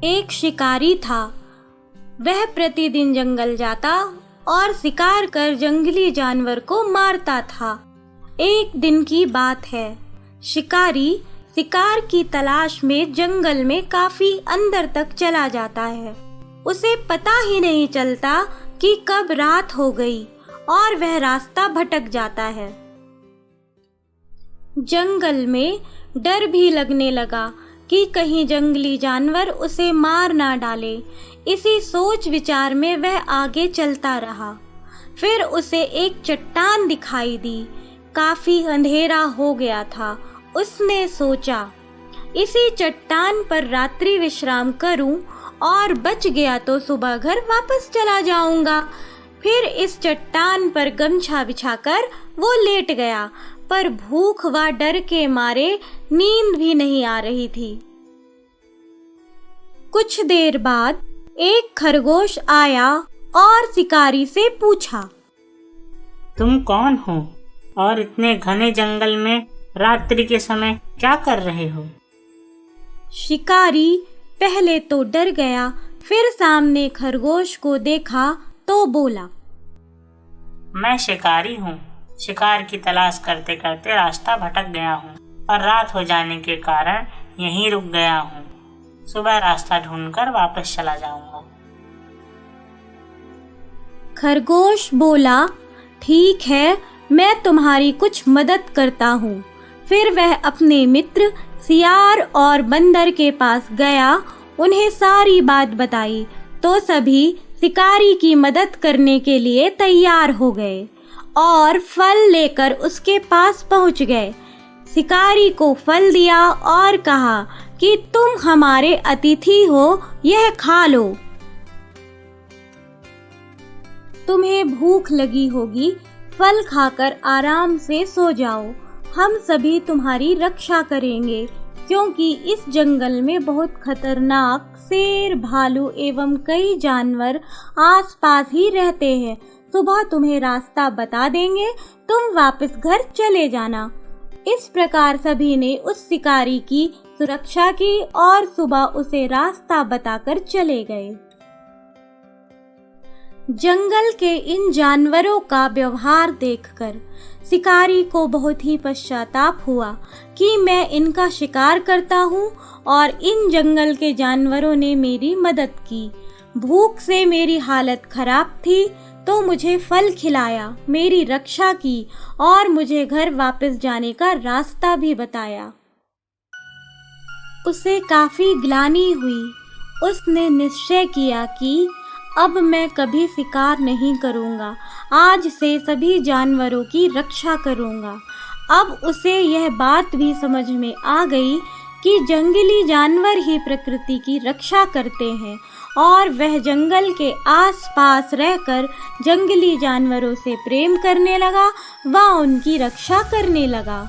एक शिकारी था। वह प्रतिदिन जंगल जाता और शिकार कर जंगली जानवर को मारता था। एक दिन की बात है, शिकारी शिकार की तलाश में जंगल में काफी अंदर तक चला जाता है। उसे पता ही नहीं चलता कि कब रात हो गई और वह रास्ता भटक जाता है। जंगल में डर भी लगने लगा कि कहीं जंगली जानवर उसे मार ना डाले। इसी सोच विचार में वह आगे चलता रहा। फिर उसे एक चट्टान दिखाई दी। काफी अंधेरा हो गया था। उसने सोचा, इसी चट्टान पर रात्रि विश्राम करूं और बच गया तो सुबह घर वापस चला जाऊंगा। फिर इस चट्टान पर गमछा बिछाकर वो लेट गया, पर भूख व डर के मारे नींद भी नहीं आ रही थी। कुछ देर बाद एक खरगोश आया और शिकारी से पूछा, तुम कौन हो और इतने घने जंगल में रात्रि के समय क्या कर रहे हो? शिकारी पहले तो डर गया, फिर सामने खरगोश को देखा तो बोला, मैं शिकारी हूँ। शिकार की तलाश करते करते रास्ता भटक गया हूँ और रात हो जाने के कारण यहीं रुक गया हूँ। सुबह रास्ता ढूंढकर वापस चला जाऊंगा। खरगोश बोला, ठीक है, मैं तुम्हारी कुछ मदद करता हूँ। फिर वह अपने मित्र सियार और बंदर के पास गया, उन्हें सारी बात बताई तो सभी शिकारी की मदद करने के लिए तैयार हो गए और फल लेकर उसके पास पहुंच गए। शिकारी को फल दिया और कहा कि तुम हमारे अतिथि हो, यह खा लो। तुम्हें भूख लगी होगी, फल खाकर आराम से सो जाओ। हम सभी तुम्हारी रक्षा करेंगे, क्योंकि इस जंगल में बहुत खतरनाक शेर, भालू एवं कई जानवर आसपास ही रहते हैं। सुबह तुम्हें रास्ता बता देंगे, तुम वापस घर चले जाना। इस प्रकार सभी ने उस शिकारी की सुरक्षा की और सुबह उसे रास्ता बताकर चले गए। जंगल के इन जानवरों का व्यवहार देखकर शिकारी को बहुत ही पश्चाताप हुआ कि मैं इनका शिकार करता हूँ और इन जंगल के जानवरों ने मेरी मदद की। भूख से मेरी हालत खराब थी तो मुझे फल खिलाया, मेरी रक्षा की और मुझे घर वापस जाने का रास्ता भी बताया। उसे काफी ग्लानि हुई। उसने निश्चय किया कि अब मैं कभी शिकार नहीं करूंगा, आज से सभी जानवरों की रक्षा करूंगा। अब उसे यह बात भी समझ में आ गई कि जंगली जानवर ही प्रकृति की रक्षा करते हैं और वह जंगल के आसपास रहकर जंगली जानवरों से प्रेम करने लगा व उनकी रक्षा करने लगा।